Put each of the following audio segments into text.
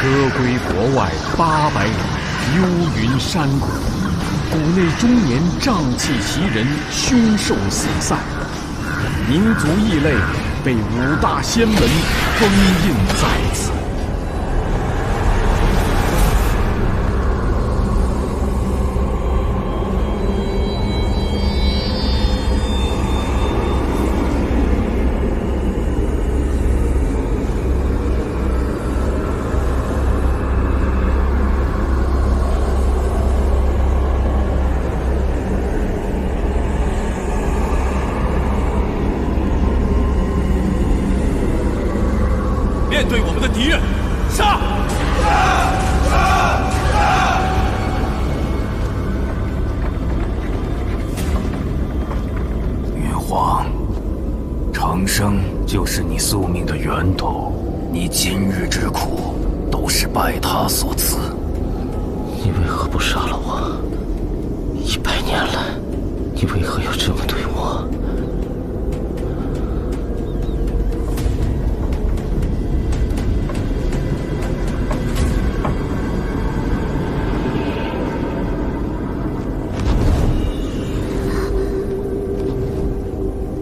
车归国外800里，幽云山谷，谷内终年瘴气袭人，凶兽四散，民族异类被5大仙门封印在此。面对我们的敌人，杀！元皇，长生就是你宿命的源头，你今日之苦都是拜他所赐。你为何不杀了我？100年了，你为何要这么对我？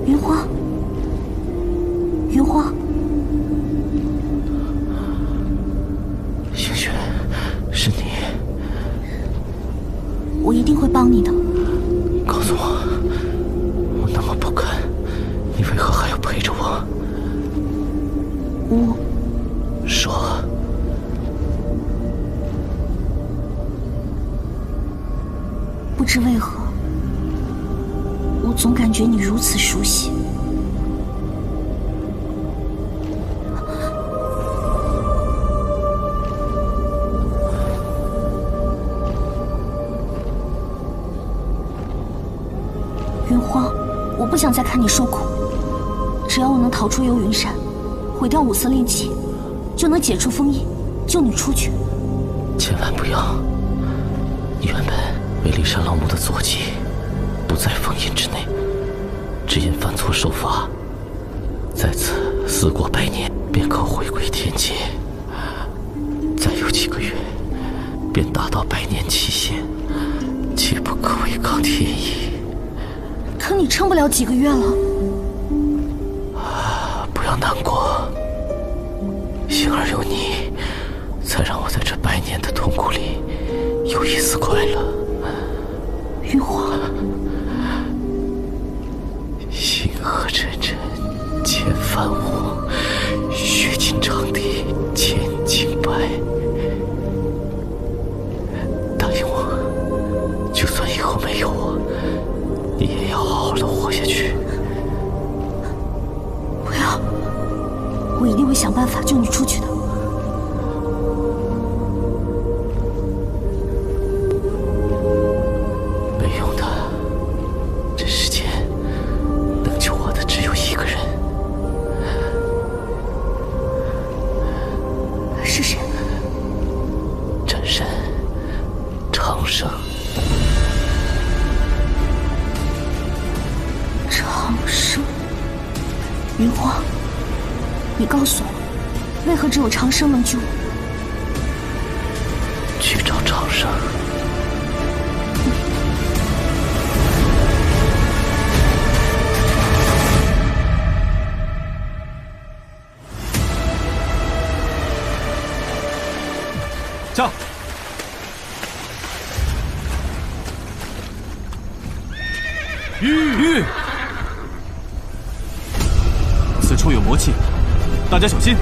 云花，云花，星雪，是你，我一定会帮你的。告诉我，我那么不堪，你为何还要陪着我？我说，不知为何，我总感觉你如此熟悉。云荒，我不想再看你受苦。只要我能逃出幽云山，毁掉5色令旗，就能解除封印，救你出去。千万不要！你原本为骊山老母的坐骑，不在封印之内，只因犯错受罚，在此4过100年，便可回归天界。再有几个月，便达到100年期限，切不可违抗天意。可你撑不了几个月了。不要难过，幸而有你，才让我在这100年的痛苦里有一丝快乐。云花，星河沉沉千帆舞，血尽长地千顷白。答应我，就算以后没有我，你也要好好的活下去。不要，我一定会想办法救你出去的。没用的，这世间能救我的只有一个人。是谁？战神长生。长生。云花，你告诉我，为何只有长生能救我？去找长生。上！吁！此处有魔气，大家小心！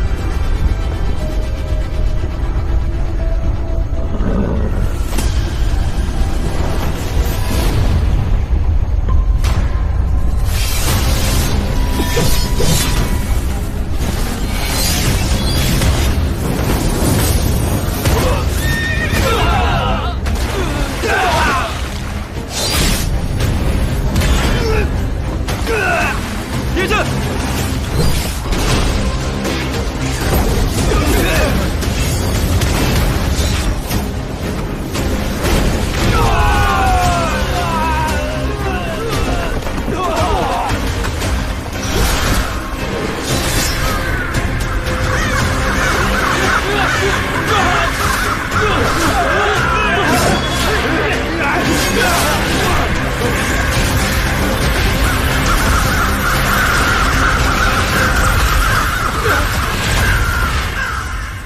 别阵！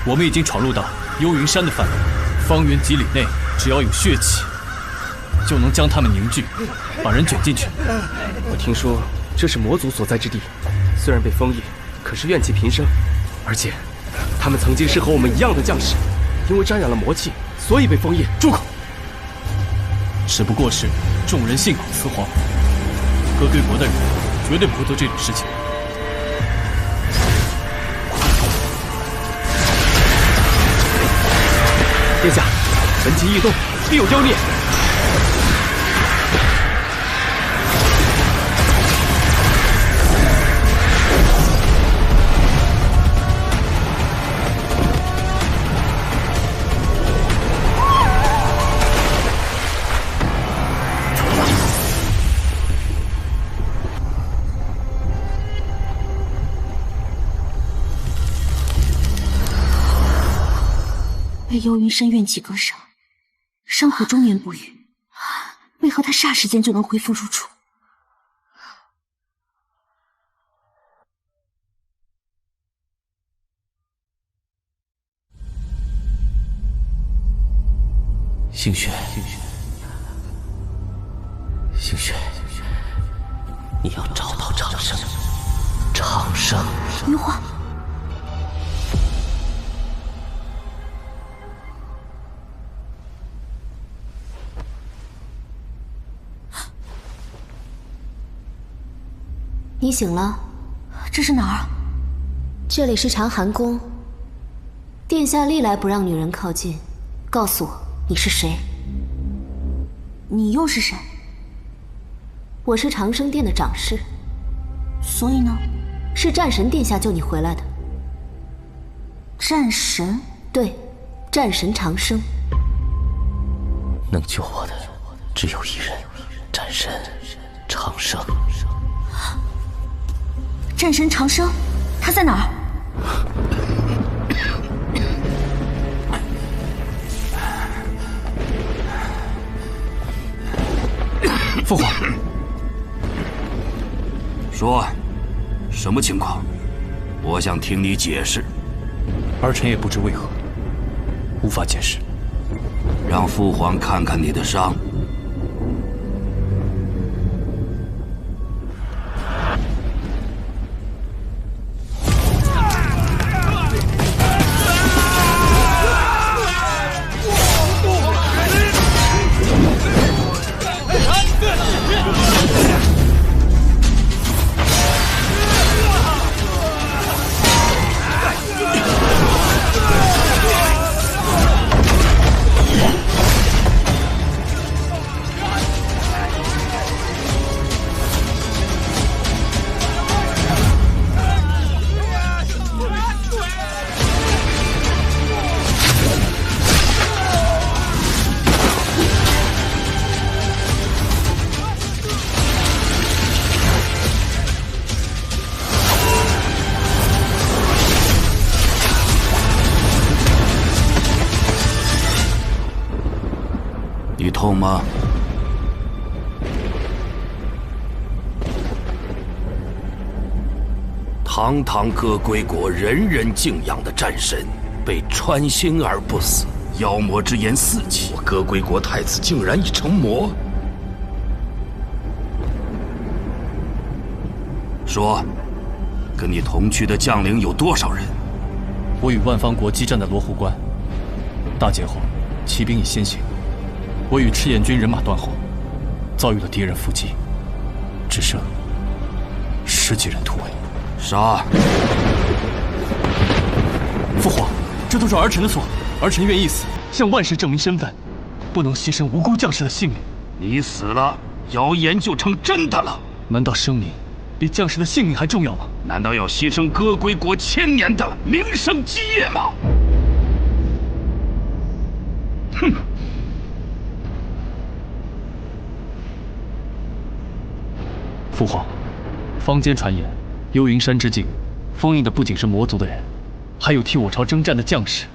我们已经闯入到幽云山的范围，方圆几里内，只要有血气，就能将他们凝聚，把人卷进去。我听说这是魔族所在之地，虽然被封印，可是怨气频生，而且他们曾经是和我们一样的将士，因为沾染了魔气，所以被封印。住口！只不过是众人信口雌黄，歌归国的人绝对不会做这种事情。殿下，本旗异动，必有妖孽。被幽云深怨气割伤，伤口终年不愈，为何他霎时间就能恢复如初？星雪，星雪，你要找到长生，长生。云花。你醒了？这是哪儿啊？这里是长寒宫。殿下历来不让女人靠近。告诉我，你是谁？你又是谁？我是长生殿的掌事。所以呢？是战神殿下救你回来的。战神？对，战神长生。能救我的只有一人，战神长生。战神长生，他在哪儿？父皇，说，什么情况？我想听你解释。儿臣也不知为何，无法解释。让父皇看看你的伤。你痛吗？堂堂歌归国，人人敬仰的战神，被穿心而不死，妖魔之言四起，我歌归国太子竟然已成魔。说，跟你同去的将领有多少人？我与万方国激战的罗湖关，大捷后，骑兵已先行。我与赤焰军人马断后，遭遇了敌人伏击，只剩10几人突围。杀！父皇，这都是儿臣的错，儿臣愿意死，向万世证明身份，不能牺牲无辜将士的性命。你死了，谣言就成真的了。难道生命比将士的性命还重要吗？难道要牺牲歌归国1000年的名声基业吗？哼！父皇，坊间传言，幽云山之境封印的不仅是魔族的人，还有替我朝征战的将士。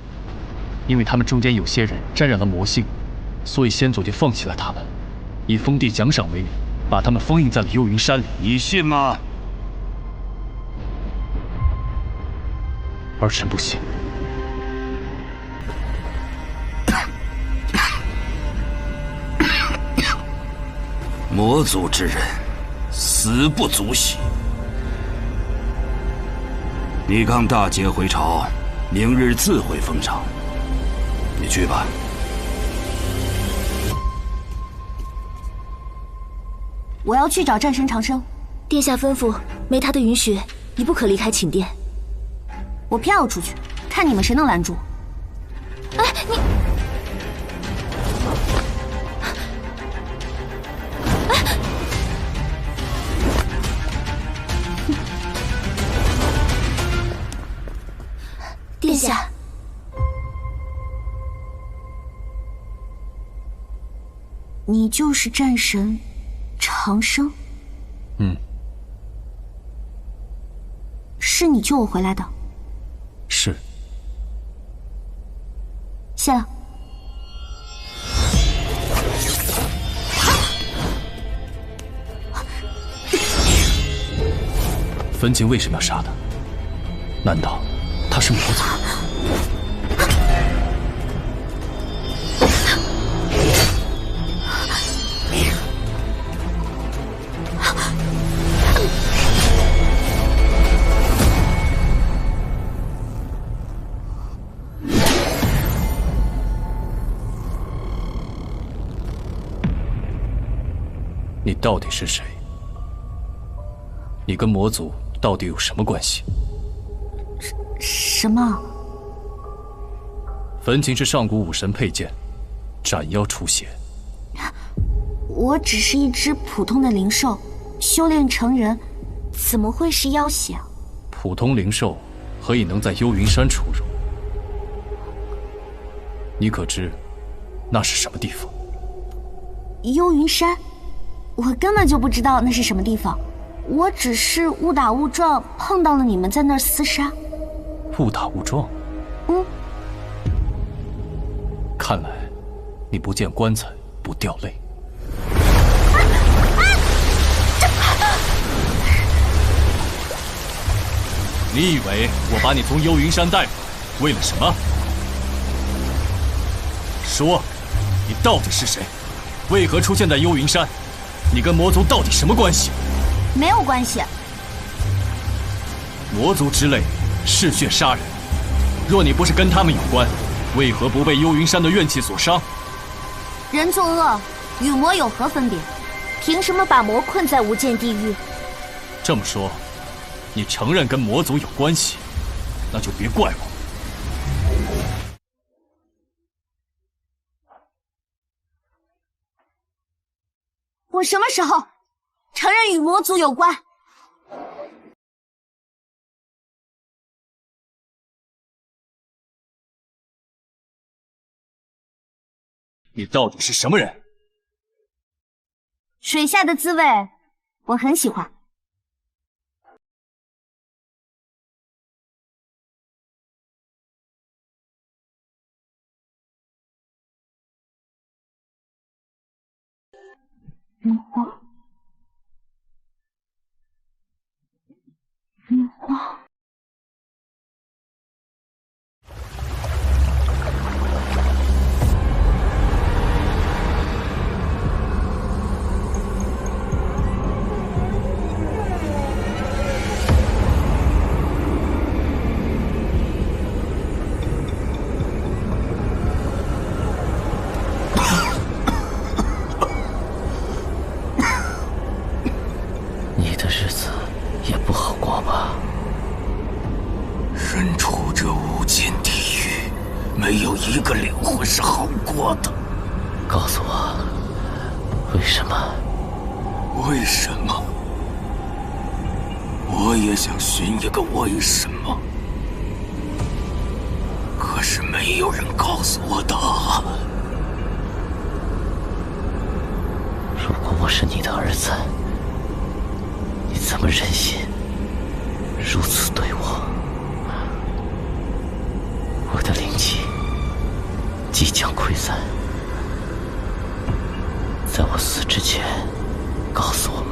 因为他们中间有些人沾染了魔性，所以先祖就放弃了他们，以封地奖赏为名，把他们封印在了幽云山里。你信吗？儿臣不信。魔族之人，死不足惜。你刚大捷回朝，明日自会封赏。你去吧。我要去找战神长生。殿下吩咐，没他的允许，你不可离开寝殿。我偏要出去，看你们谁能拦住。哎，你！殿下，你就是战神长生？嗯，是你救我回来的？是。谢了。焚琴为什么要杀他？难道他是魔族？你到底是谁？你跟魔族到底有什么关系？什么？焚琴是上古武神佩剑，斩妖除邪。我只是一只普通的灵兽，修炼成人，怎么会是妖邪啊？普通灵兽何以能在幽云山出入？你可知那是什么地方？幽云山？我根本就不知道那是什么地方，我只是误打误撞碰到了你们在那儿厮杀。误打误撞？嗯。看来你不见棺材不掉泪。你以为我把你从幽云山带回来，为了什么？说，你到底是谁？为何出现在幽云山？你跟魔族到底什么关系？没有关系。魔族之类，嗜血杀人。若你不是跟他们有关，为何不被幽云山的怨气所伤？人作恶，与魔有何分别？凭什么把魔困在无间地狱？这么说，你承认跟魔族有关系，那就别怪我。我什么时候承认与魔族有关？你到底是什么人？水下的滋味，我很喜欢。云花，云花。你的日子也不好过吧？身处这无间地狱，没有一个灵魂是好过的。告诉我，为什么？为什么？我也想寻一个为什么，可是没有人告诉我答案。如果我是你的儿子，你怎么忍心如此对我？我的灵气即将溃散，在我死之前，告诉我，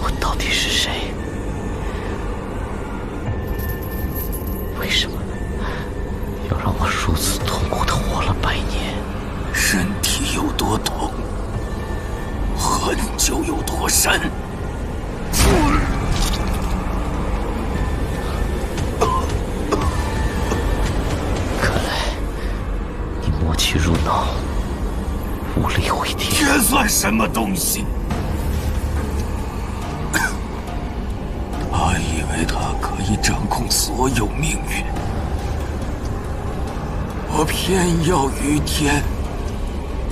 我到底是谁？为什么要让我如此痛苦地活了100年？身体有多痛，恨就有多深。看来你魔气入脑，无力回天。天算什么东西？他以为他可以掌控所有命运，我偏要与天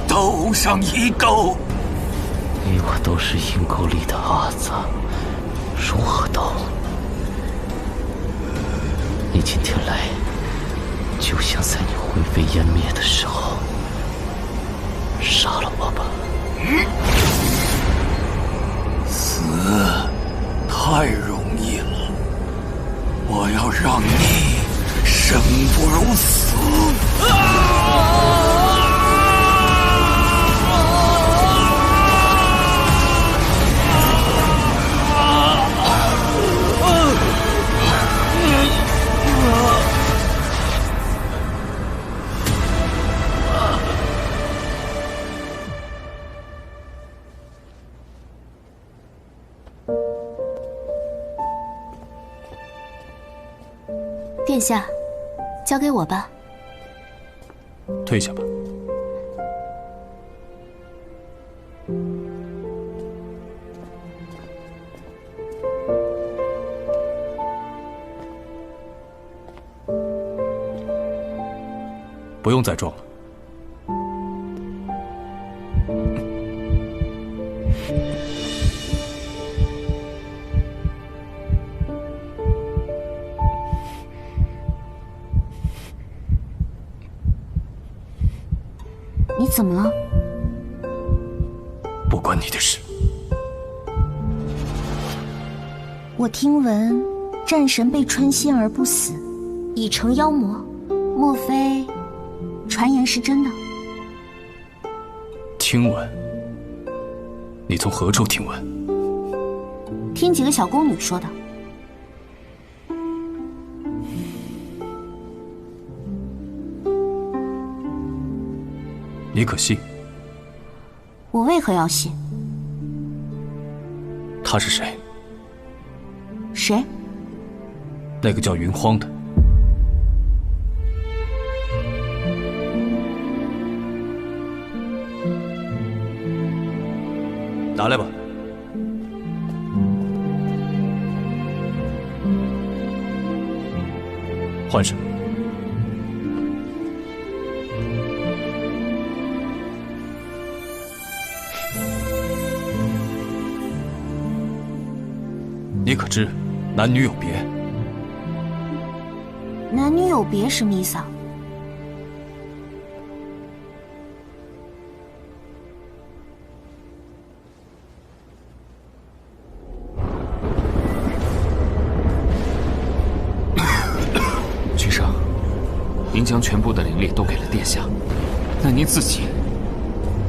斗上一斗。你我都是阴沟里的阿子，如何斗？你今天来，就像在你灰飞烟灭的时候，杀了我吧。死太容易了，我要让你生不如死。殿下，交给我吧。退下吧。不用再装了。你怎么了？不关你的事。我听闻战神被穿心而不死，已成妖魔，莫非传言是真的？听闻？你从何处听闻？听几个小宫女说的。你可信？我为何要信？他是谁？谁？那个叫云荒的。拿来吧。换上。你可知男女有别？男女有别什么意思啊？君上，您将全部的灵力都给了殿下，那您自己？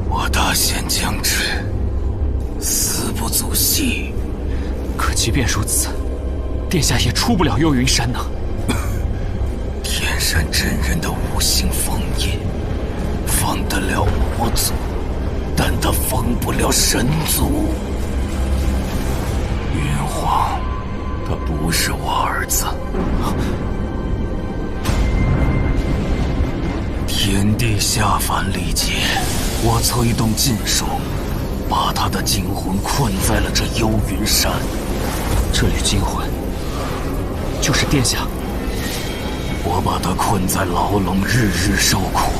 我大限将至，死不足惜。可即便如此，殿下也出不了幽云山呐。天山真人的五行封印，封得了魔族，但他封不了神族。云皇，他不是我儿子。天地下凡历劫，我催动禁术，把他的精魂困在了这幽云山。这缕精魂，就是殿下。我把他困在牢笼，日日受苦，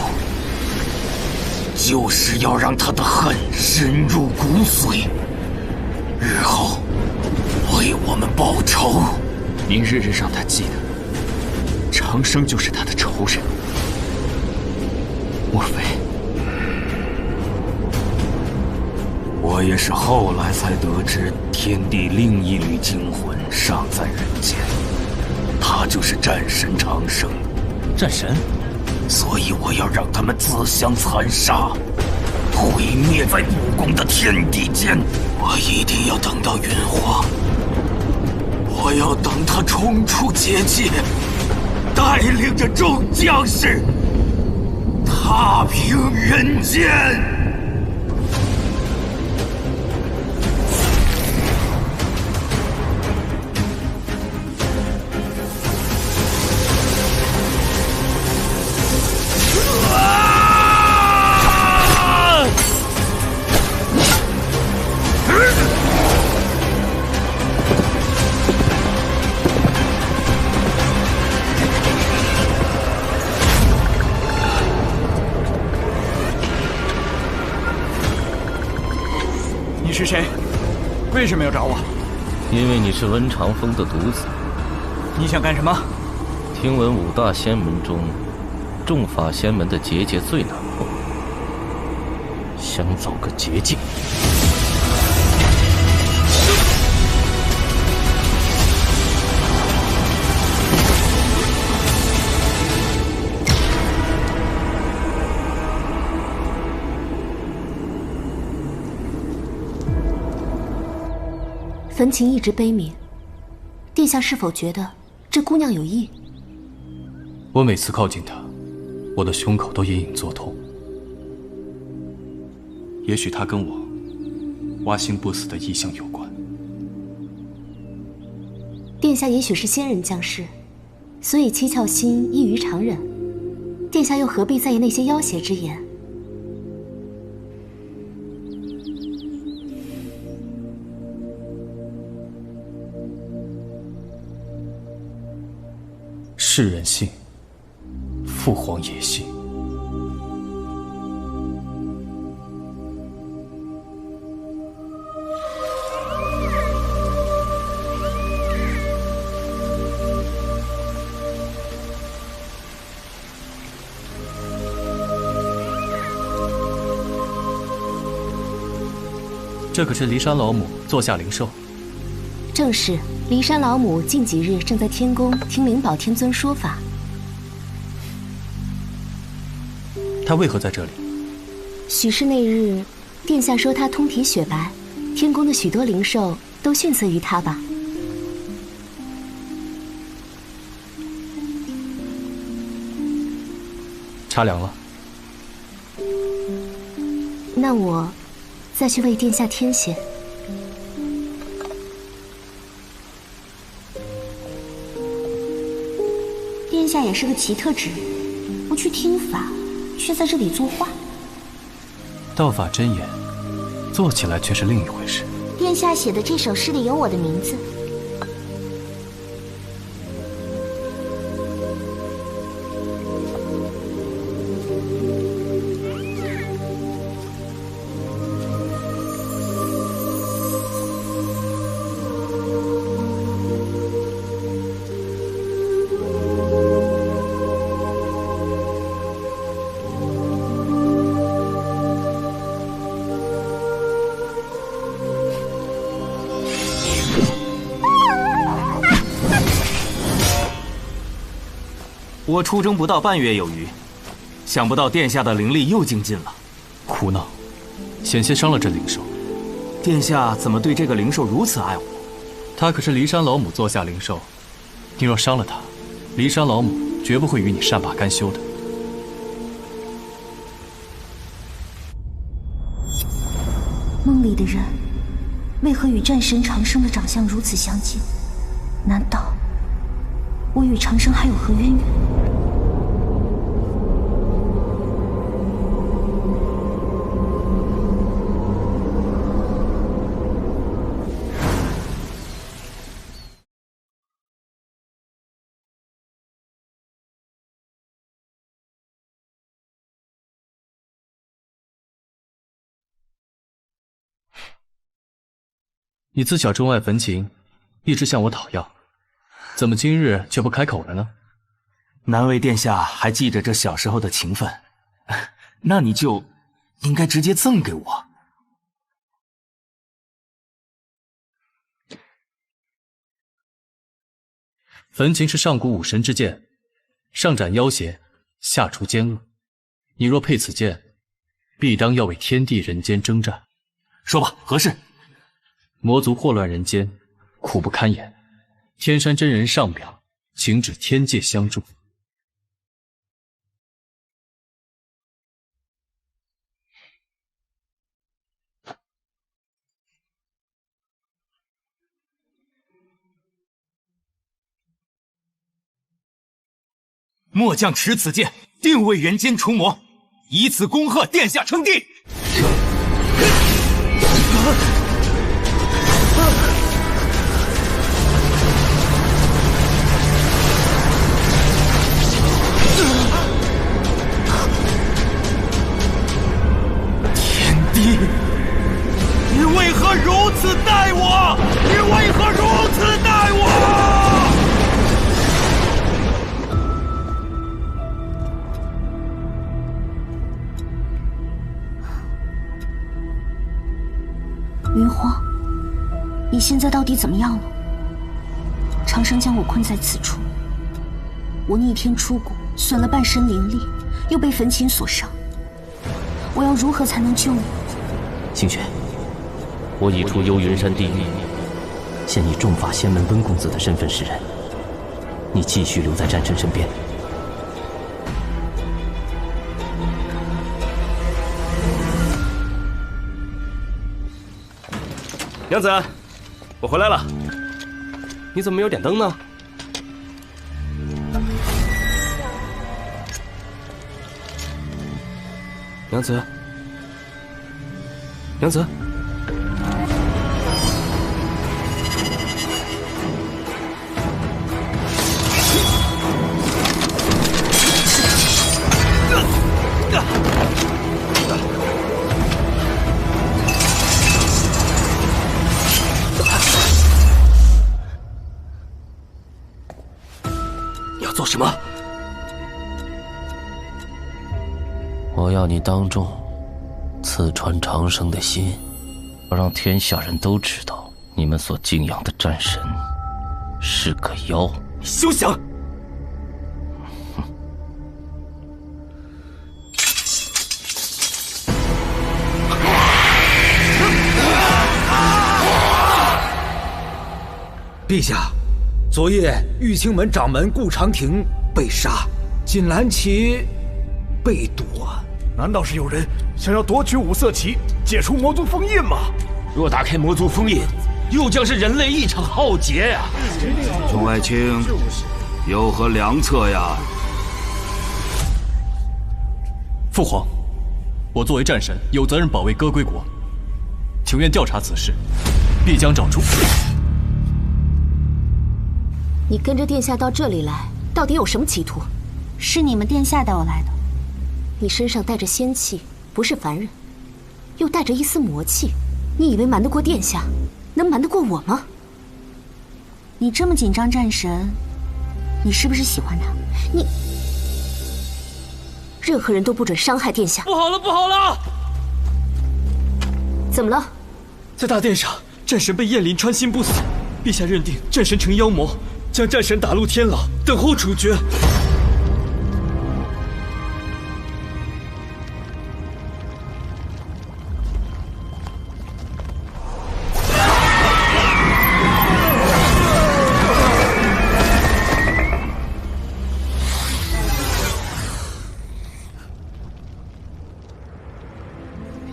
就是要让他的恨深入骨髓，日后为我们报仇。您日日让他记得，长生就是他的仇人。莫非？我也是后来才得知，天地另一缕精魂尚在人间，他就是战神长生。战神？所以我要让他们自相残杀，毁灭在不公的天地间。我一定要等到云皇，我要等他冲出结界，带领着众将士踏平人间。你是谁？为什么要找我？因为你是温长风的独子。你想干什么？听闻五大仙门中，众法仙门的结界最难破，想走个捷径。焚琴一直悲鸣，殿下是否觉得这姑娘有意？我每次靠近她，我的胸口都隐隐作痛。也许她跟我挖心不死的意象有关。殿下也许是仙人降世，所以七窍心异于常人。殿下又何必在意那些妖邪之言？世人信，父皇也信。这可是骊山老母座下灵兽。正是，骊山老母近几日正在天宫听灵宝天尊说法。他为何在这里？许是那日，殿下说他通体雪白，天宫的许多灵兽都逊色于他吧？茶凉了。那我再去为殿下添些。殿下也是个奇特之人，不去听法，却在这里作画。道法真言，做起来却是另一回事。殿下写的这首诗里有我的名字。我出征不到半月有余，想不到殿下的灵力又精进了。胡闹，险些伤了这灵兽。殿下怎么对这个灵兽如此爱护？他可是骊山老母座下灵兽，你若伤了他，骊山老母绝不会与你善罢甘休的。梦里的人，为何与战神长生的长相如此相近？难道我与长生还有何渊源？你自小钟爱焚琴，一直向我讨要，怎么今日却不开口了呢？难为殿下还记着这小时候的情分，那你就应该直接赠给我。焚琴是上古武神之剑，上斩妖邪，下除奸恶。你若配此剑，必当要为天地人间征战。说吧，何事？魔族祸乱人间，苦不堪言。天山真人上表，请指天界相助。末将持此剑，定为人间除魔，以此恭贺殿下称帝。天帝，你为何云荒，你现在到底怎么样了？长生将我困在此处，我逆天出谷，损了半身灵力，又被焚琴所伤，我要如何才能救你？星雪，我已出幽云山地狱，现以众法仙门温公子的身份示人，你继续留在战神身边。娘子，我回来了。你怎么没有点灯呢？娘子，娘子。做什么？我要你当众刺穿长生的心，要让天下人都知道，你们所敬仰的战神是个妖。你休想！陛下，昨夜玉清门掌门顾长亭被杀，锦兰旗被夺。难道是有人想要夺取五色旗，解除魔族封印吗？若打开魔族封印，又将是人类一场浩劫呀！众爱卿，有何良策呀？父皇，我作为战神，有责任保卫歌归国，请愿调查此事，必将找出。你跟着殿下到这里来，到底有什么企图？是你们殿下带我来的。你身上带着仙气，不是凡人，又带着一丝魔气，你以为瞒得过殿下，能瞒得过我吗？你这么紧张战神，你是不是喜欢他？你，任何人都不准伤害殿下。不好了，不好了！怎么了？在大殿上，战神被燕林穿心不死，陛下认定战神成妖魔，将战神打入天牢，等候处决。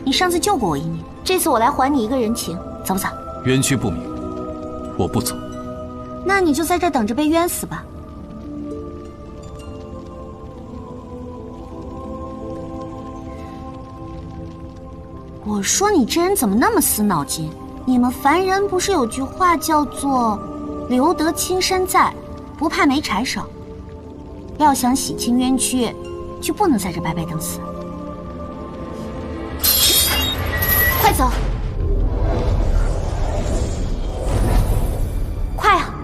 你上次救过我一命，这次我来还你一个人情，走不走？冤屈不明，我不走。那你就在这等着被冤死吧。我说你这人怎么那么死脑筋？你们凡人不是有句话叫做“留得青山在，不怕没柴烧”？要想洗清冤屈，就不能在这白白等死。快走！快啊！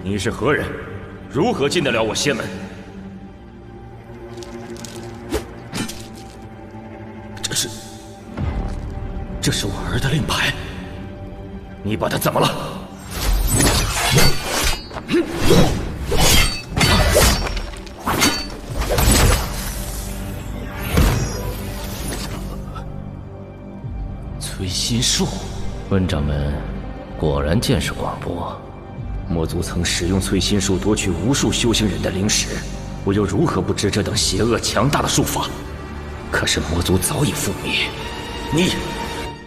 你是何人？如何进得了我仙门？这是我儿的令牌，你把他怎么了？催心术，温掌门果然见识广博。魔族曾使用催心术夺取无数修行人的灵石，我又如何不知这等邪恶强大的术法？可是魔族早已覆灭，你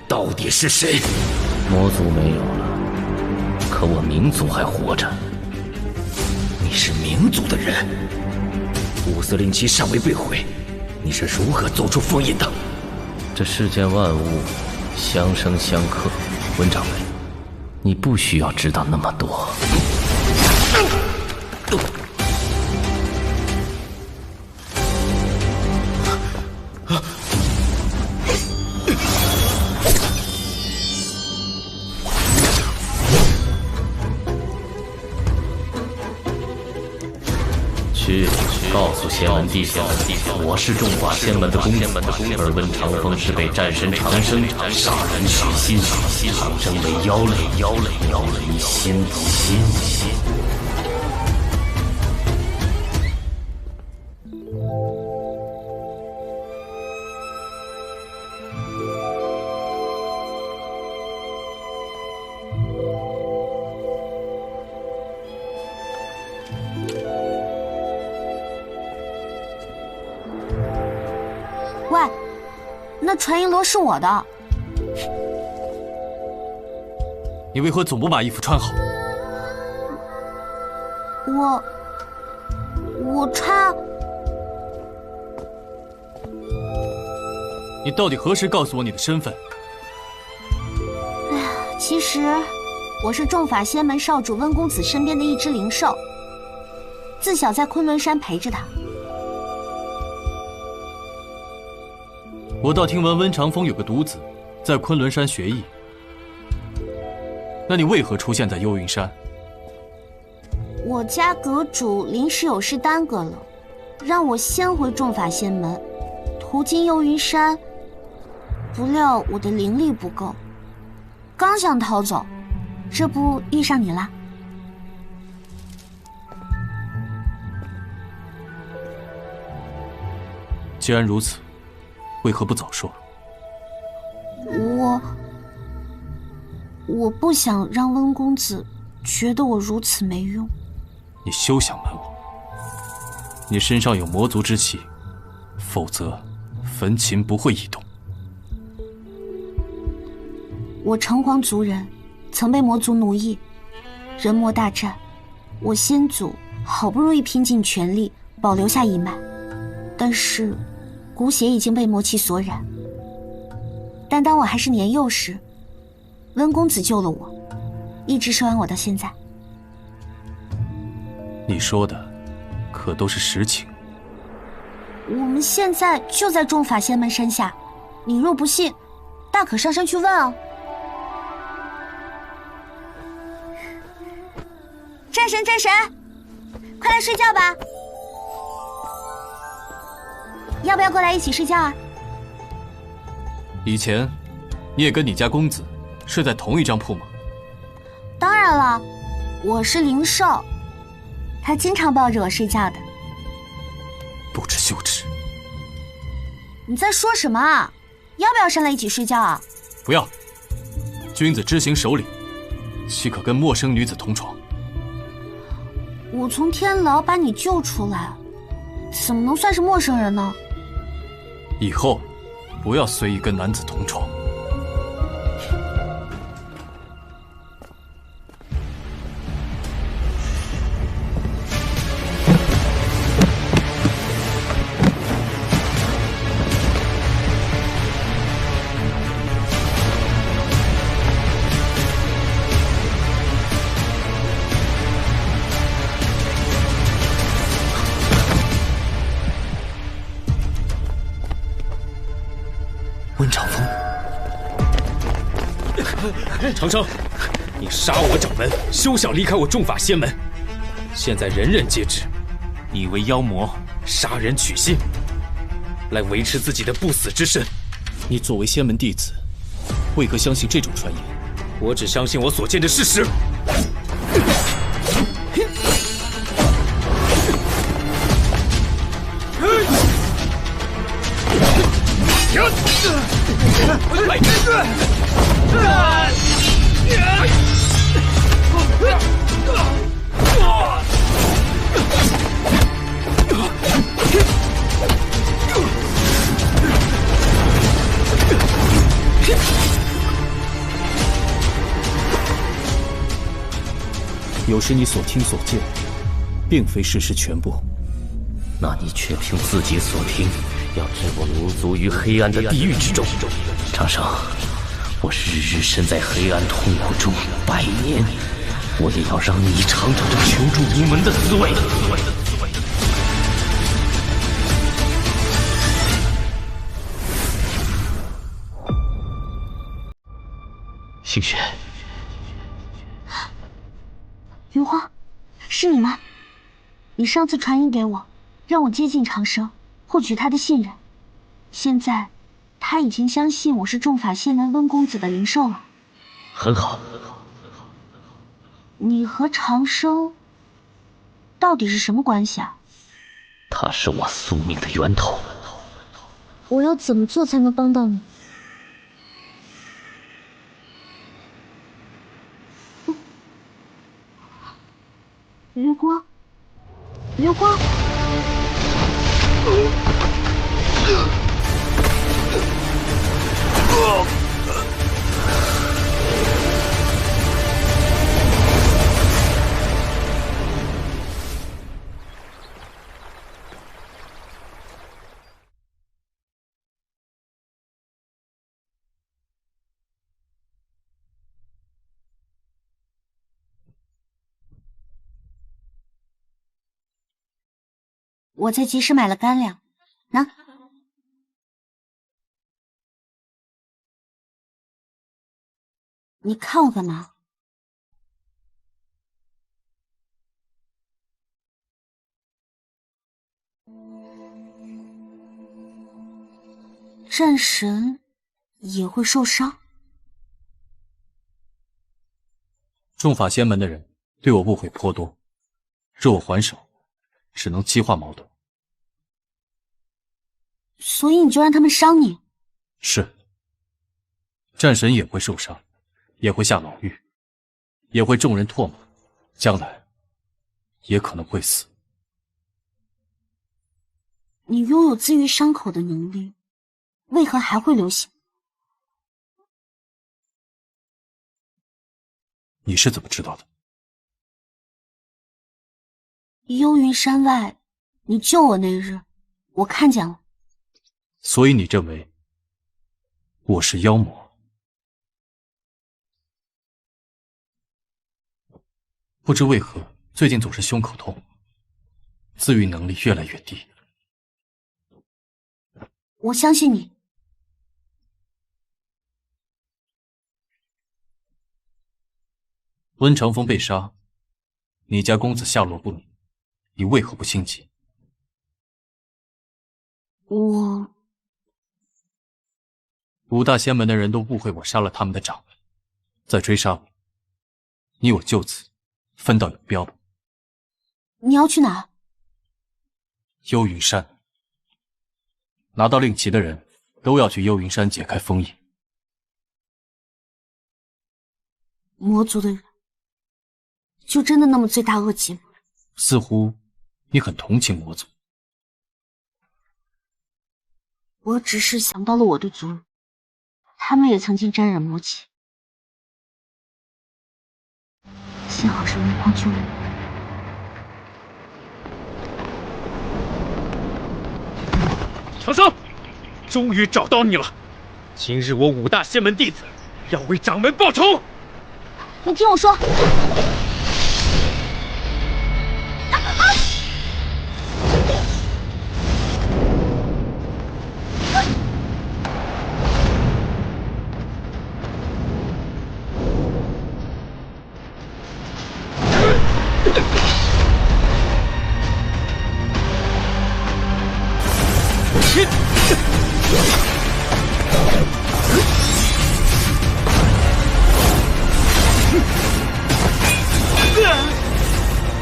到底是谁？魔族没有了，可我冥族还活着。你是冥族的人，五色令旗尚未被毁，你是如何走出封印的？这世间万物相生相克，温掌门，你不需要知道那么多。去告诉仙门弟子，我是众法仙门的公子，而温长风是被战神长生杀人取心，长生为妖雷心。喂，那传音罗是我的。你为何总不把衣服穿好？我穿。你到底何时告诉我你的身份？哎呀，其实我是众法仙门少主温公子身边的一只灵兽，自小在昆仑山陪着他。我倒听闻温长风有个独子，在昆仑山学艺。那你为何出现在幽云山？我家阁主临时有事耽搁了，让我先回众法仙门，途经幽云山。不料我的灵力不够，刚想逃走，这不遇上你了。既然如此，为何不早说？我不想让温公子觉得我如此没用。你休想瞒我，你身上有魔族之气，否则焚琴不会异动。我城隍族人，曾被魔族奴役，人魔大战，我先祖好不容易拼尽全力保留下一脉，但是骨血已经被魔气所染。但当我还是年幼时，温公子救了我，一直收养我到现在。你说的可都是实情？我们现在就在众法仙门山下，你若不信，大可上山去问啊。战神，快来睡觉吧！要不要过来一起睡觉啊？以前你也跟你家公子睡在同一张铺吗？当然了，我是灵兽，他经常抱着我睡觉的。不知羞耻！你在说什么啊？要不要上来一起睡觉啊？不要！君子之行守礼，岂可跟陌生女子同床？我从天牢把你救出来，怎么能算是陌生人呢？以后不要随意跟男子同床。温长风，长生，你杀我掌门，休想离开我众法仙门！现在人人皆知，你为妖魔，杀人取心，来维持自己的不死之身。你作为仙门弟子，为何相信这种传言？我只相信我所见的事实。有时你所听所见，并非事实全部。那你却凭自己所听，要置我民族于黑暗的地狱之中。长生，我日日身在黑暗痛苦中100年，我也要让你尝尝这求助无门的滋味。星雪，云花，是你吗？你上次传音给我，让我接近长生，获取他的信任。现在，他已经相信我是众法仙门温公子的灵兽了。很好。你和长生到底是什么关系啊？他是我宿命的源头。我要怎么做才能帮到你？余光，余光，我在集市买了干粮，拿。你看我干嘛？战神也会受伤？众法仙门的人对我误会颇多，若我还手，只能激化矛盾。所以你就让他们伤你？是。战神也会受伤，也会下牢狱，也会众人唾骂，将来也可能会死。你拥有自愈伤口的能力，为何还会流血？你是怎么知道的？幽云山外，你救我那日，我看见了。所以你认为我是妖魔？不知为何最近总是胸口痛，自愈能力越来越低。我相信你。温长风被杀，你家公子下落不明，你为何不心急？五大仙门的人都误会我杀了他们的掌门，在追杀我，你我就此分道扬镳吧。你要去哪？幽云山。拿到令旗的人都要去幽云山解开封印。魔族的人就真的那么罪大恶极吗？似乎你很同情魔族。我只是想到了我的族人，他们也曾经沾染魔气。幸好是云光救了我。长生，终于找到你了！今日我五大仙门弟子要为掌门报仇。你听我说。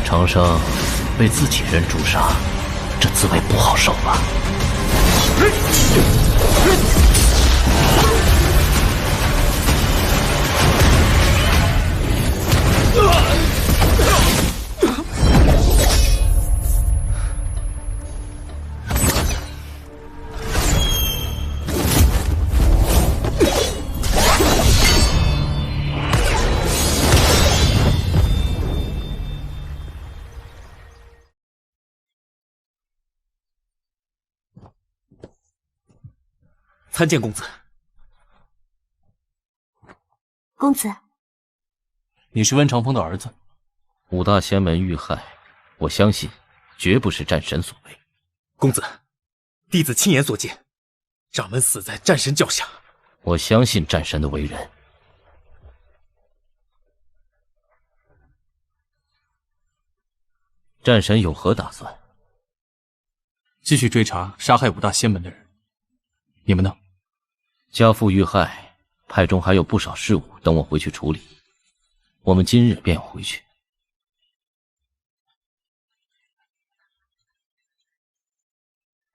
长生被自己人诛杀，这滋味不好受吧？参见公子。公子，你是温长风的儿子。五大仙门遇害，我相信绝不是战神所为。公子，弟子亲眼所见，掌门死在战神脚下。我相信战神的为人。战神有何打算？继续追查杀害五大仙门的人。你们呢？家父遇害，派中还有不少事务等我回去处理。我们今日便要回去。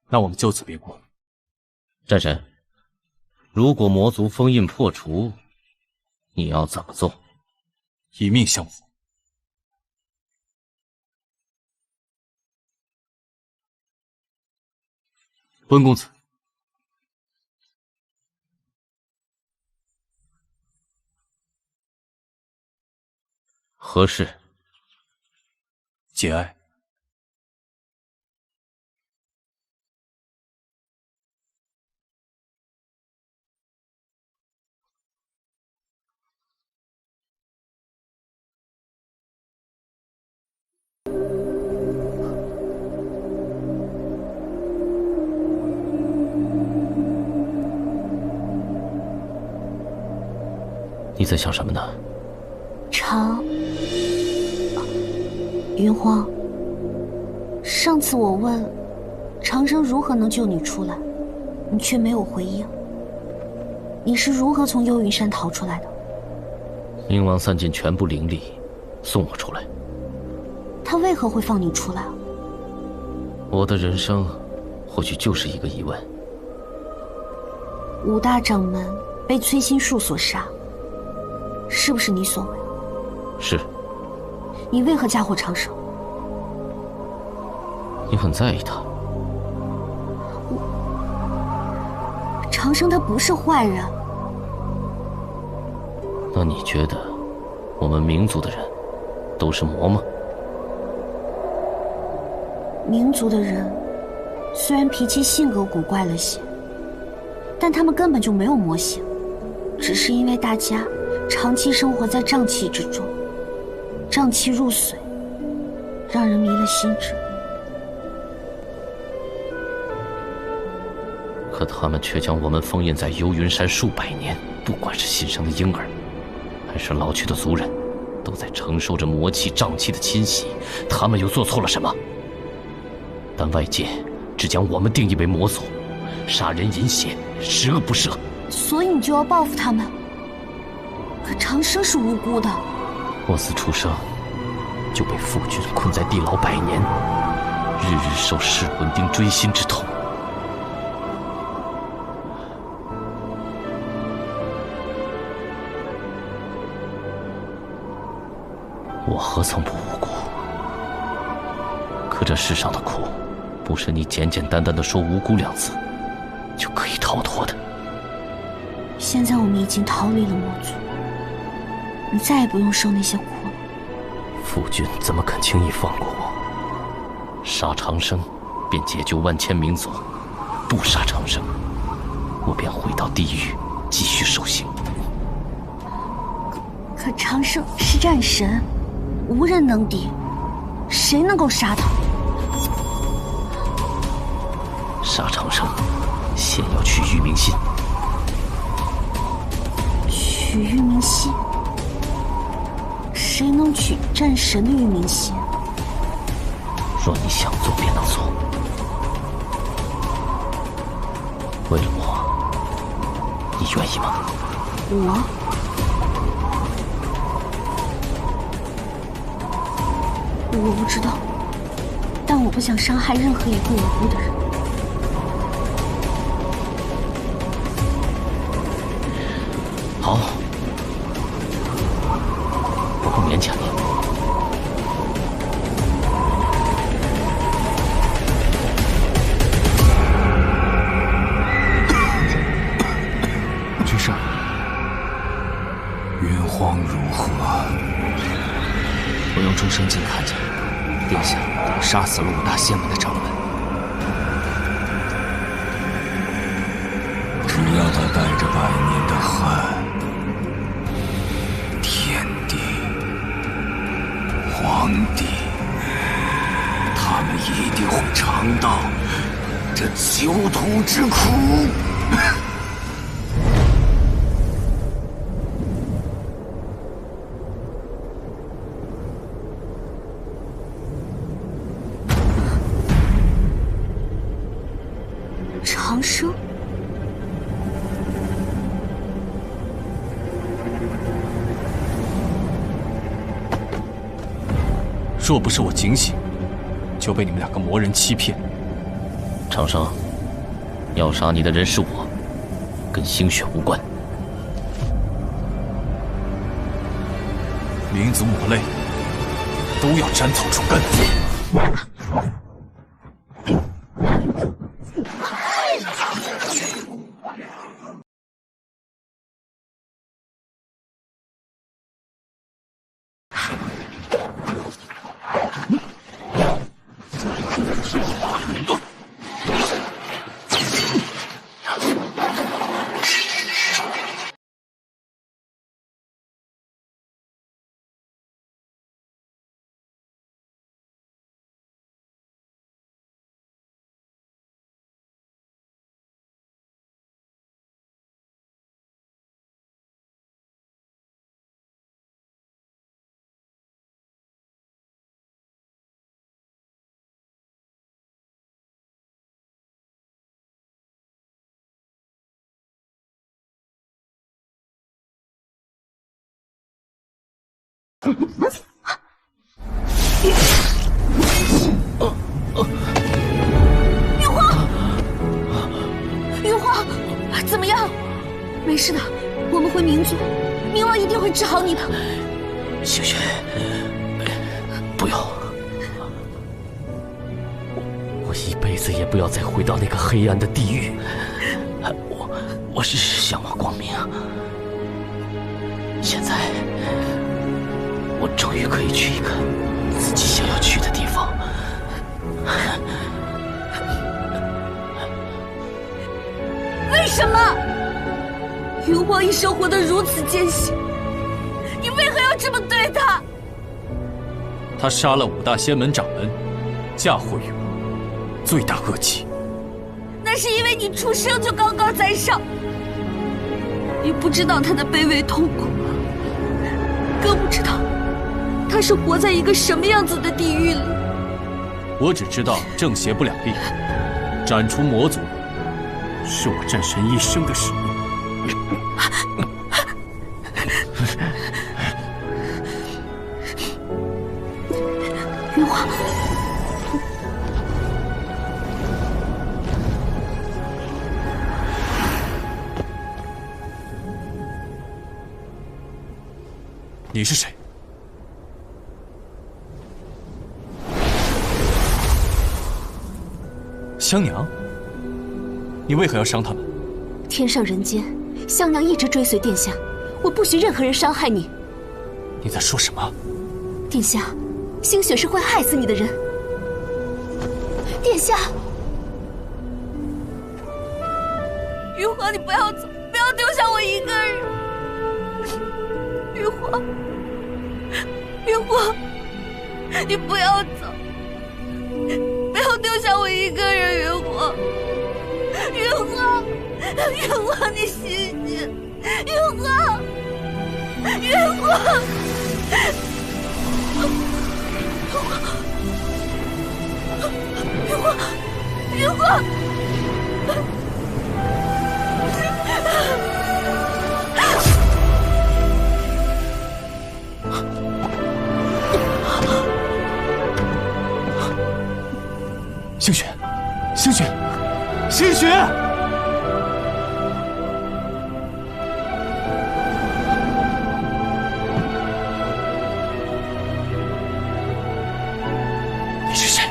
那我们就此别过。战神，如果魔族封印破除，你要怎么做？以命相付。温公子，何事？节哀。你在想什么呢？云荒，上次我问长生如何能救你出来，你却没有回应。你是如何从幽云山逃出来的？冥王散尽全部灵力，送我出来。他为何会放你出来啊？我的人生或许就是一个疑问。五大掌门被催心术所杀，是不是你所为？是。你为何嫁祸长生？你很在意他。长生他不是坏人。那你觉得我们冥族的人都是魔吗？冥族的人虽然脾气性格古怪了些，但他们根本就没有魔性，只是因为大家长期生活在瘴气之中，瘴气入髓，让人迷了心智。可他们却将我们封印在幽云山数百年，不管是新生的婴儿，还是老去的族人，都在承受着魔气、瘴气的侵袭。他们又做错了什么？但外界只将我们定义为魔族，杀人饮血，十恶不赦。所以你就要报复他们？可长生是无辜的。我自出生就被父君困在地牢100年，日日受噬魂钉锥心之痛。我何曾不无辜？可这世上的苦，不是你简简单单的说无辜2字就可以逃脱的。现在我们已经逃离了魔族，你再也不用受那些苦了。父君怎么肯轻易放过我？杀长生便解救万千民族，不杀长生，我便回到地狱继续受刑。可长生是战神，无人能敌，谁能够杀他？杀长生，先要取玉明心。取玉明心？谁能取战神的玉明心？若你想做，便能做。为了我，你愿意吗？我不知道，但我不想伤害任何一个无辜的人。好，我不勉强你。君上，云荒如何？我用众生镜看见，殿下杀死了5大仙门的掌门。只要他带着100年的恨，尝到这囚徒之苦。长生。若不是我警醒，就被你们两个魔人欺骗。长生，要杀你的人是我，跟星雪无关。民族魔类都要斩草除根。玉花，玉花，怎么样？没事的，我们回民族，冥王一定会治好你的。星雪，不要，我一辈子也不要再回到那个黑暗的地狱。我是向往光明，现在我终于可以去一个自己想要去的地方。为什么？云荒一生活得如此艰辛，你为何要这么对他？他杀了5大仙门掌门，嫁祸于我，罪大恶极。那是因为你出生就高高在上，你不知道他的卑微痛苦，更不知道他是活在一个什么样子的地狱里。我只知道正邪不两立，斩除魔族是我战神一生的使命。云华，你是谁？香娘，你为何要伤他们？天上人间，香娘一直追随殿下，我不许任何人伤害你。你在说什么？殿下，星雪是会害死你的人。殿下，玉华，你不要走，不要丢下我一个人。玉华，玉华，你不要走，不要丢下我一个人，云华，云华，云华，你醒醒，云华，云华，云华，云华。星雪，星雪，星雪！你是谁？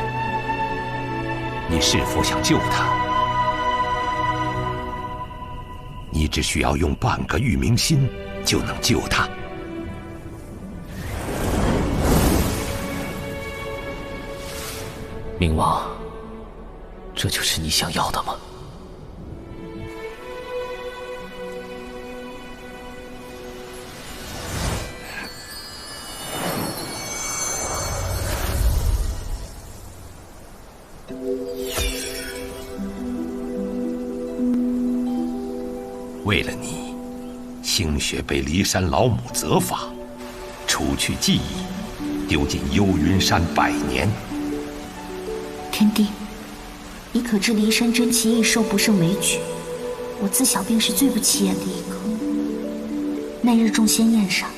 你是否想救他？你只需要用半个玉明心就能救他。冥王，这就是你想要的吗？为了你，星雪被骊山老母责罚，除去记忆，丢进幽云山100年。天帝，你可知骊山真奇异兽不胜枚举，我自小便是最不起眼的一个。那日众仙宴上，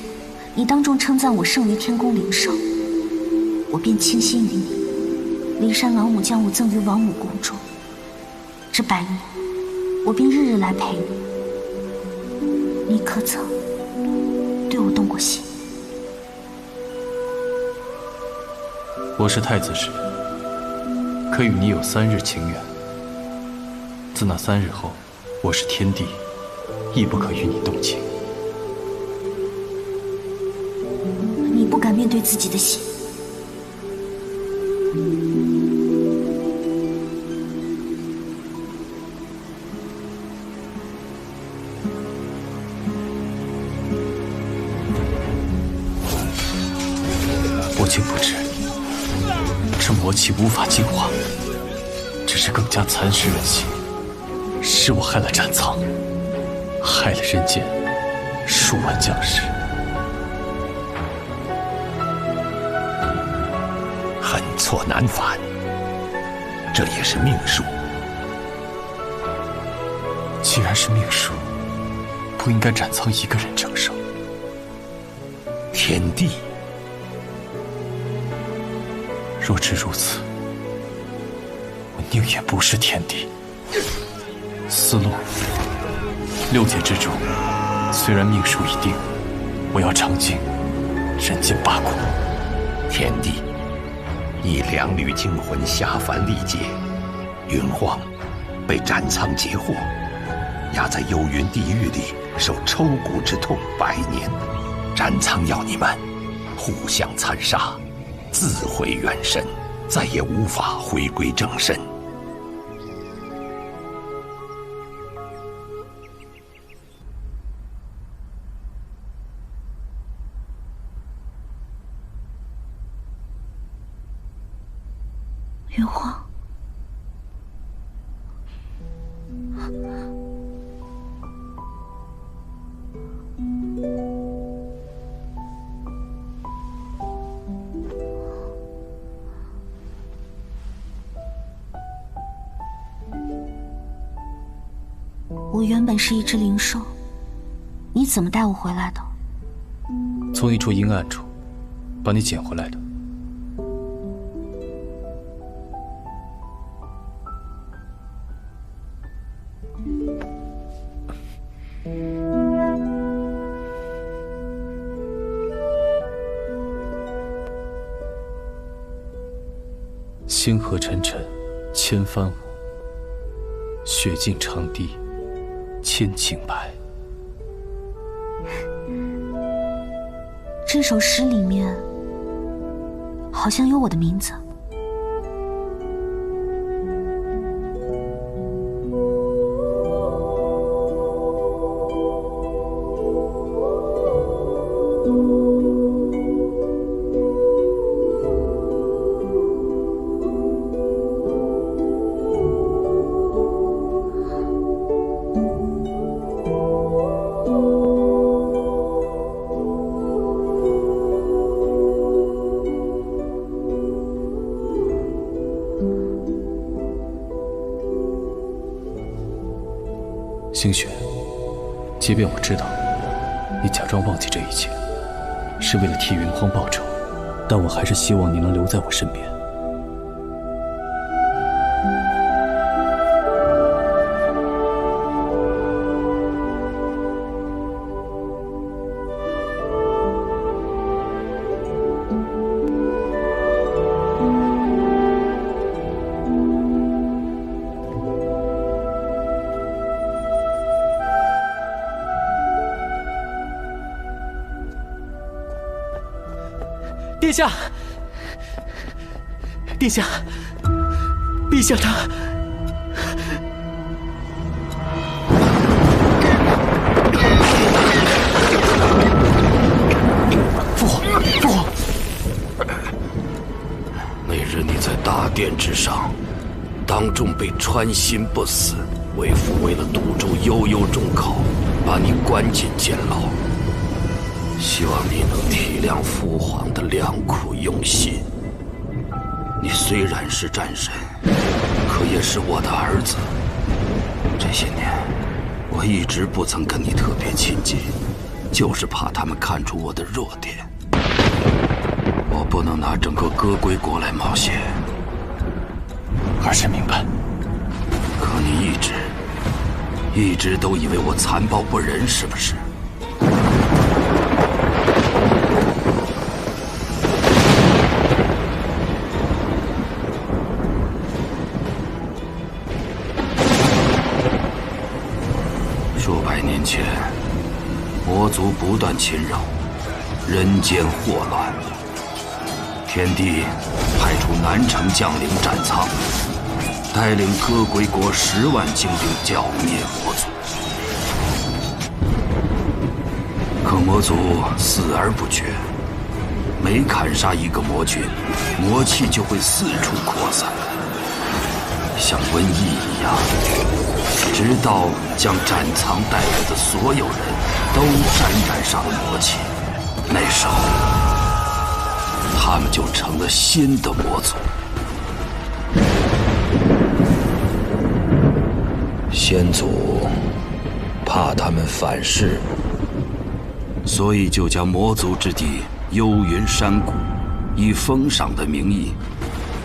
你当众称赞我胜于天宫灵兽，我便倾心于你。骊山老母将我赠于王母宫中，这100年，我便日日来陪你。你可曾对我动过心？我是太子时，可与你有3日情缘。自那3日后，我是天帝，亦不可与你动情。你不敢面对自己的心。我竟不知，这魔气无法净化，只是更加蚕食人心，是我害了战苍，害了人间数万将士。恨错难返，这也是命数。既然是命数，不应该战苍一个人承受。天地。若知如此，我宁愿不是天帝。思路，6界之主，虽然命数已定，我要尝尽人间8苦。天帝，你2缕精魂下凡历劫，云荒被战苍截获，压在幽云地狱里受抽骨之痛100年。战苍要你们互相残杀，自毁元神，再也无法回归正身。云荒，我原本是一只灵兽，你怎么带我回来的？从一处阴暗处把你捡回来的。星河沉沉，千帆舞；雪尽长堤，千顷白。这首诗里面好像有我的名字。星雪，即便我知道你假装忘记这一切，是为了替云荒报仇，但我还是希望你能留在我身边。殿下，殿下，陛下他……父皇，父皇！那日你在大殿之上，当众被穿心不死，为父为了堵住悠悠众口，把你关进监牢。希望你能体谅父皇的良苦用心。你虽然是战神，可也是我的儿子。这些年，我一直不曾跟你特别亲近，就是怕他们看出我的弱点。我不能拿整个歌归国来冒险。儿臣明白。可你一直都以为我残暴不仁，是不是？数百年前，魔族不断侵扰，人间祸乱。天帝派出南城将领斩苍，带领歌归国10万精兵剿灭魔族。可魔族死而不绝，每砍杀一个魔君，魔气就会四处扩散，像瘟疫一样，直到将斩苍带来的所有人都沾染上了魔气。那时候，他们就成了新的魔族。先祖怕他们反噬，所以就将魔族之地幽云山谷以封赏的名义，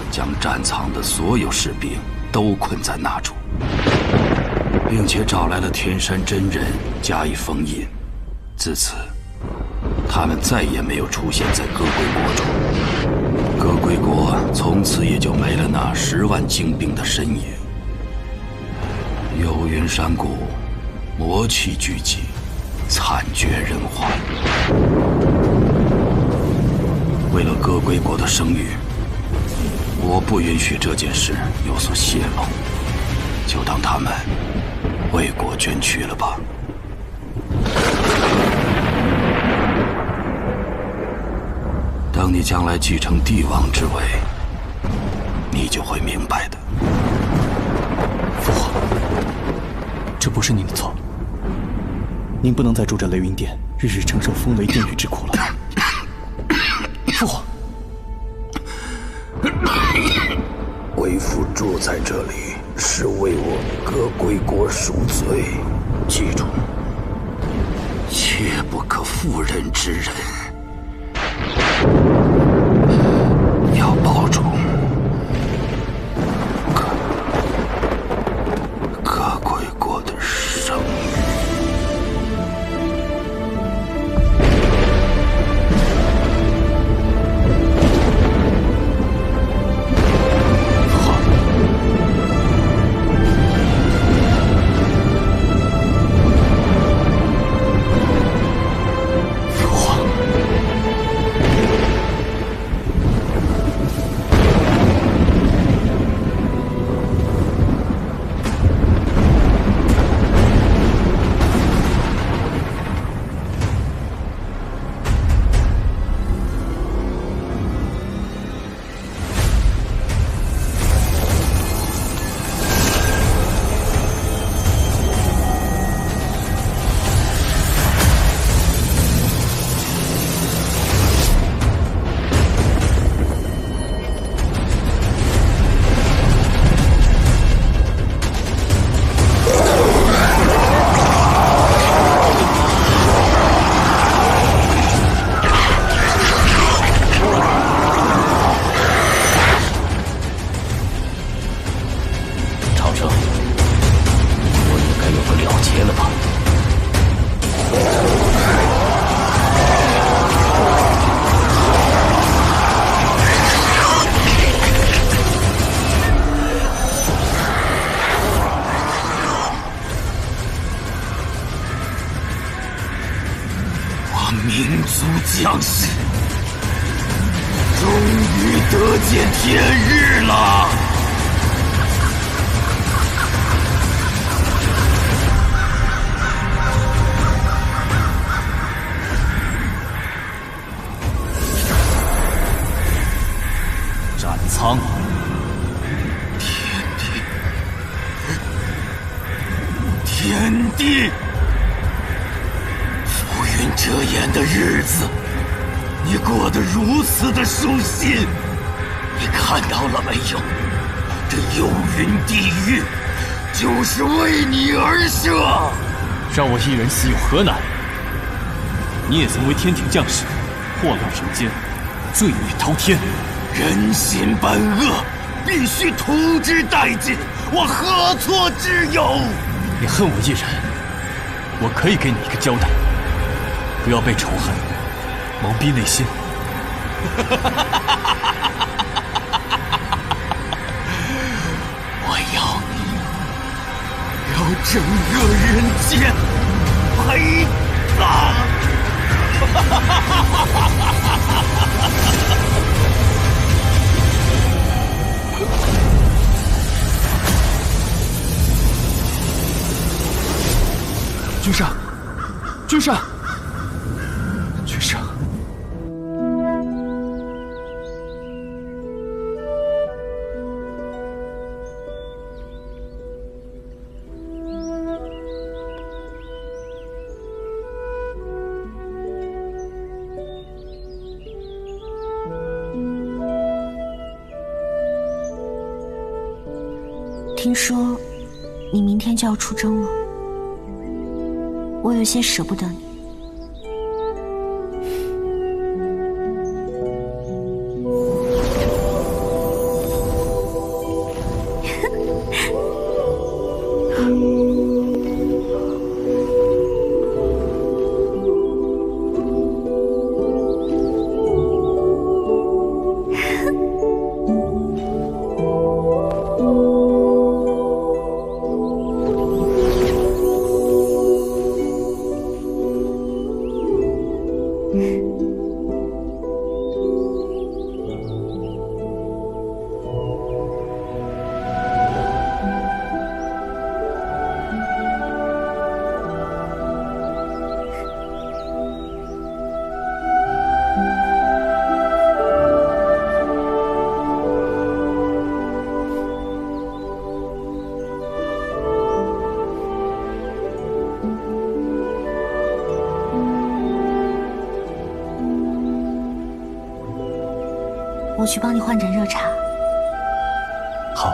将战苍的所有士兵都困在那处，并且找来了天山真人加以封印。自此，他们再也没有出现在歌归国中。歌归国从此也就没了那10万精兵的身影。幽云山谷，魔气聚集，惨绝人寰。为了歌归国的声誉，我不允许这件事有所泄露，就当他们为国捐躯了吧。等你将来继承帝王之位，你就会明白的。父皇，这不是您的错，您不能再住着雷云殿，日日承受风雷电雨之苦了。父皇，为父住在这里，是为我歌归国赎罪。记住，切不可妇人之仁。要保住歌归国的声誉。民族将士终于得见天日了。斩苍，天帝，遮掩的日子，你过得如此的舒心，你看到了没有？这幽云地狱就是为你而设。让我一人死有何难？你也曾为天庭将士，祸乱人间，罪孽滔天。人心本恶，必须屠之殆尽，我何错之有？你恨我一人，我可以给你一个交代，不要被仇恨蒙蔽内心。我要整个人间陪葬。君上，君上，君上！听说你明天就要出征了，我有些舍不得你。我去帮你换盏热茶。好。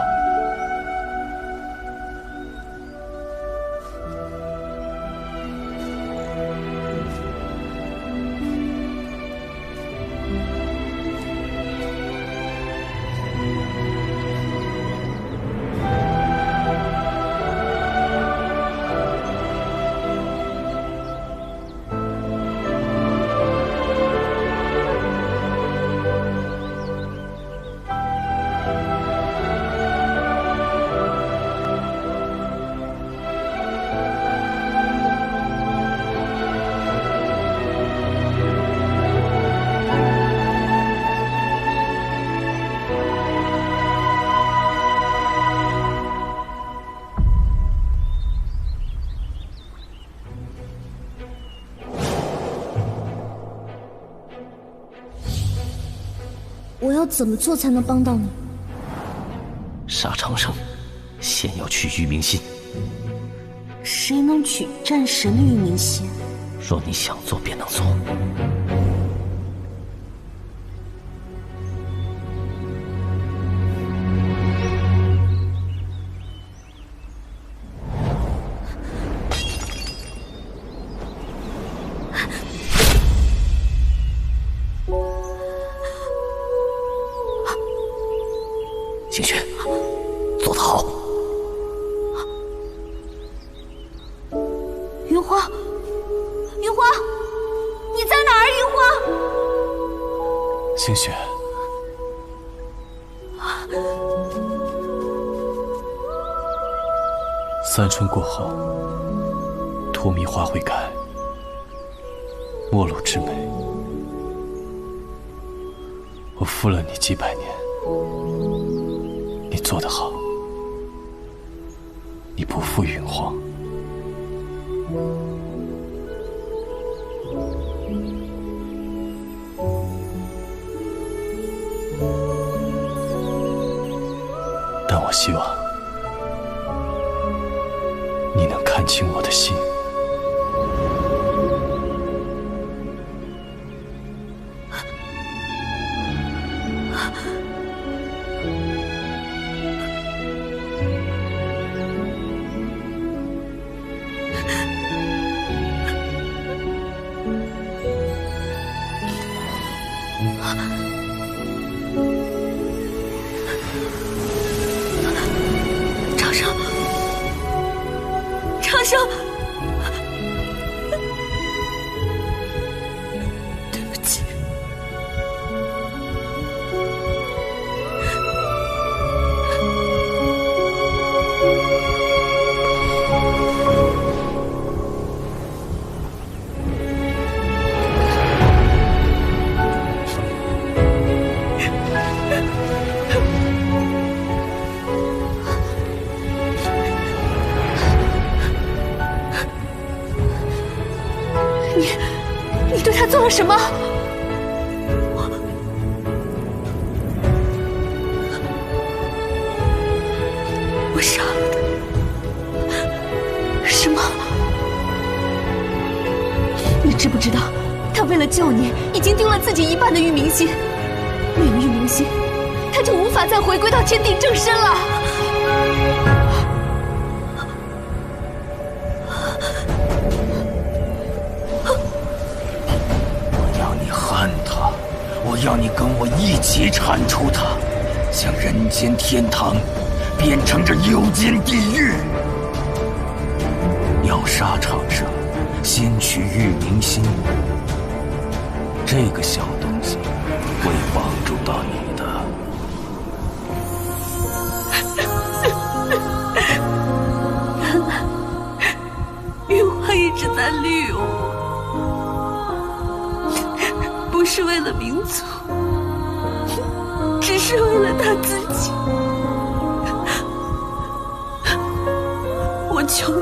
我要怎么做才能帮到你？杀长生，先要取玉明心。谁能取战神的玉明心？若你想做，便能做。星雪，做得好！云花，云花，你在哪儿？云花，星雪，三春过后，荼蘼花会开，陌路之美。我负了你几百年。你做得好，你不负云荒。但我希望你能看清我的心。上，对不起。你对他做了什么？我杀了他。什么？你知不知道，他为了救你，已经丢了自己一半的玉明心。没有玉明心，他就无法再回归到天地正身了。我要你跟我一起铲除他，将人间天堂变成这幽间地狱。要杀长生，先取玉明心，这个小东西会帮助到你的。原来玉华一直在利用我。不是为了民族，只是为了他自己。我求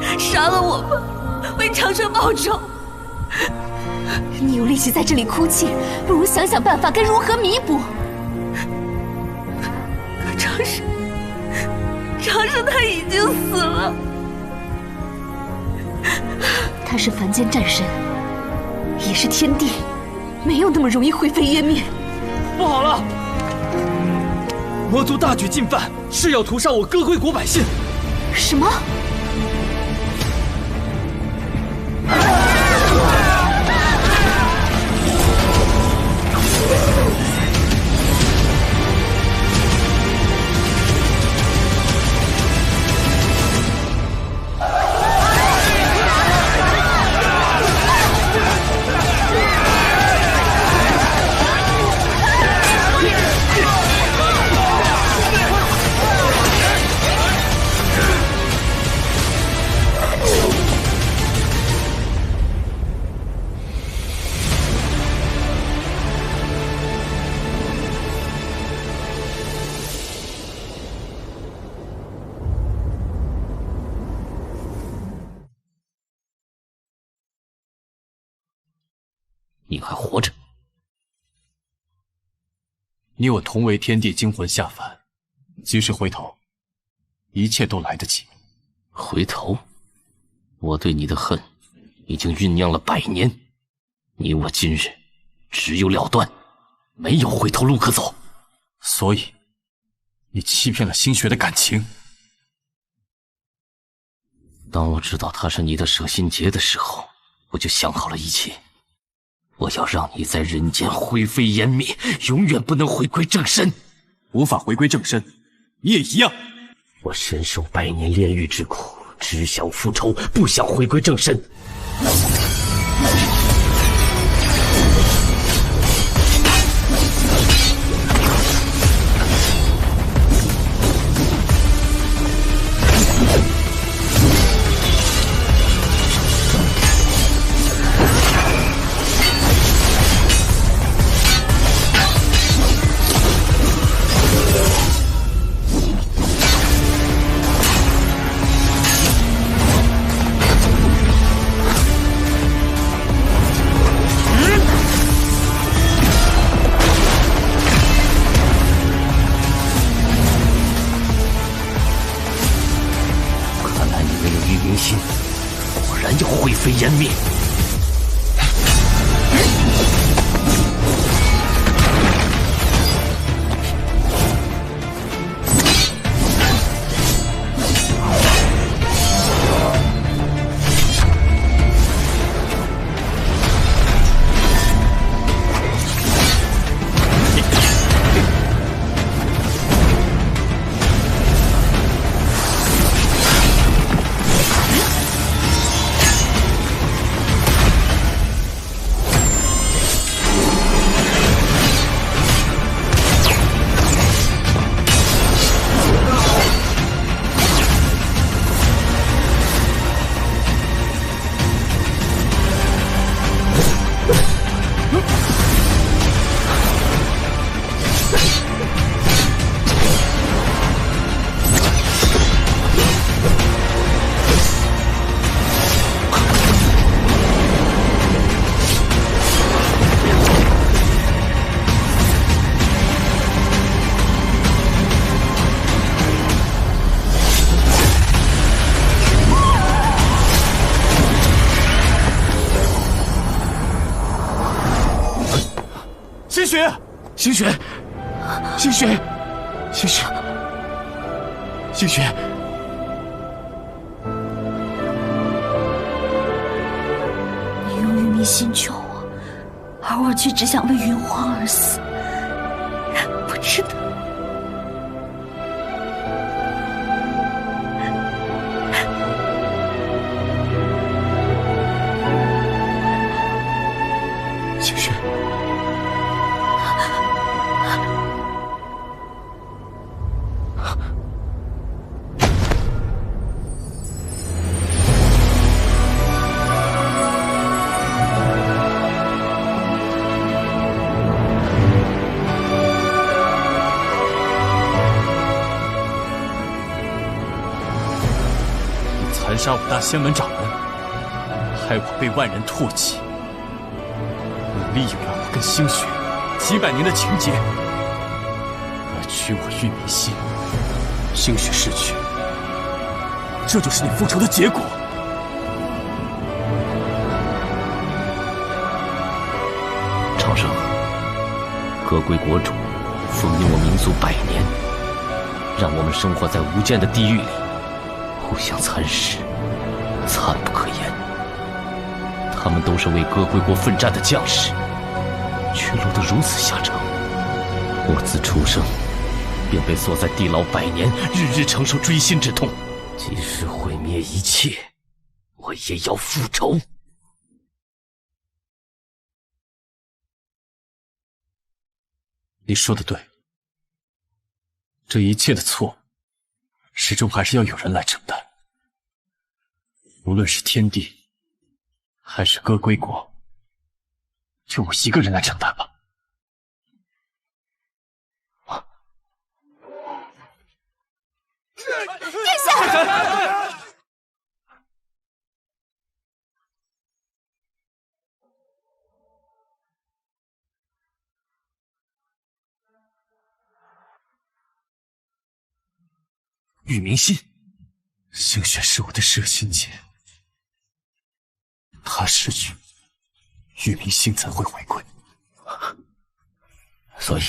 你，杀了我吧，为长生报仇。你有力气在这里哭泣，不如想想办法该如何弥补。可长生他已经死了。他是凡间战神，也是天地。没有那么容易灰飞烟灭。不好了！魔族大举进犯，是要屠杀我歌归国百姓。什么？你还活着？你我同为天地精魂下凡，即使回头，一切都来得及。回头？我对你的恨已经酝酿了100年，你我今日只有了断，没有回头路可走。所以，你欺骗了星雪的感情。当我知道他是你的舍心结的时候，我就想好了一切。我要让你在人间灰飞烟灭，永远不能回归正身。无法回归正身，你也一样。我深受100年炼狱之苦，只想复仇，不想回归正身。灰飞烟灭。雪，星雪，星雪，星雪，星雪。你用玉明心救我，而我却只想为云荒而死，不值得。星雪，你残杀5大仙门掌门，害我被万人唾弃。利用了我跟星雪几百年的情结，夺取我玉明心，星雪逝去，这就是你复仇的结果。长生，各归国主封印我民族100年，让我们生活在无间的地狱里，互相蚕食，惨不可言。他们都是为各归国奋战的将士，却落得如此下场。我自出生便被锁在地牢100年，日日承受锥心之痛。即使毁灭一切，我也要复仇。你说的对，这一切的错，始终还是要有人来承担。无论是天帝，还是各归国，就我一个人来承担吧。殿下！玉明心，星雪是我的舍心结，他逝去，玉明心才会回归。所以，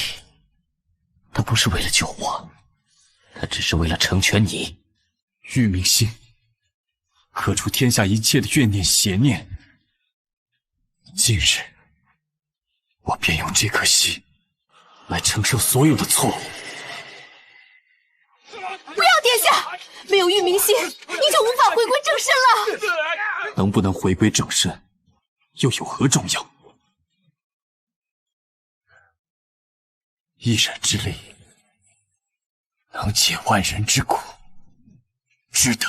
他不是为了救我，他只是为了成全你。玉明心，克除天下一切的怨念邪念。今日，我便用这颗心来承受所有的错误。不要，殿下！没有玉明心，你就无法回归正身了。能不能回归正身，又有何重要？一人之力，能解万人之苦，值得。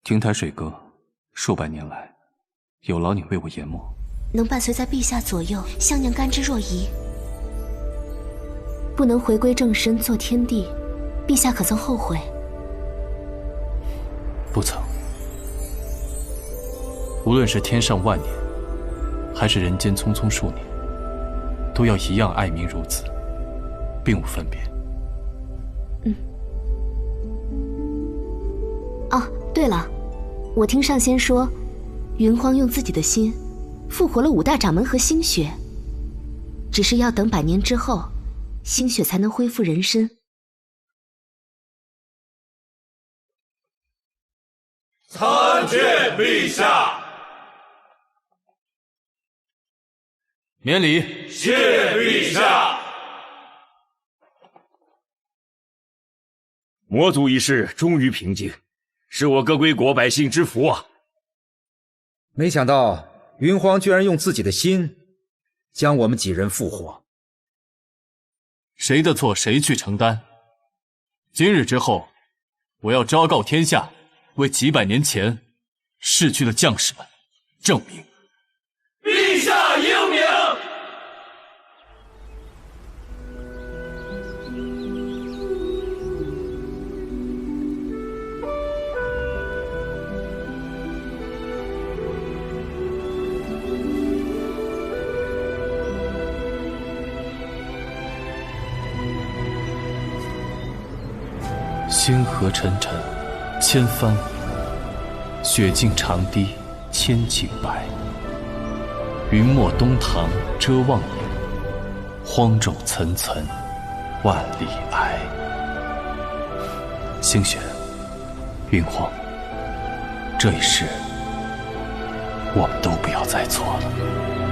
亭台水阁，数百年来，有劳你为我研墨。能伴随在陛下左右，香娘甘之若饴。不能回归正身做天帝，陛下可曾后悔？不曾。无论是天上万年，还是人间匆匆数年，都要一样爱民如子，并无分别。哦，对了，我听上仙说，云荒用自己的心复活了5大掌门和星雪，只是要等100年之后，星雪才能恢复人身。参见陛下。免礼。谢陛下。魔族一事终于平静，是我各归国百姓之福啊！没想到云荒居然用自己的心将我们几人复活。谁的错谁去承担。今日之后，我要昭告天下，为几百年前逝去的将士们证明。陛下英明！星河沉沉，千帆雪径长堤千顷白。云墨东堂遮望眼，荒冢层层万里埃。星雪，云荒，这一世我们都不要再错了。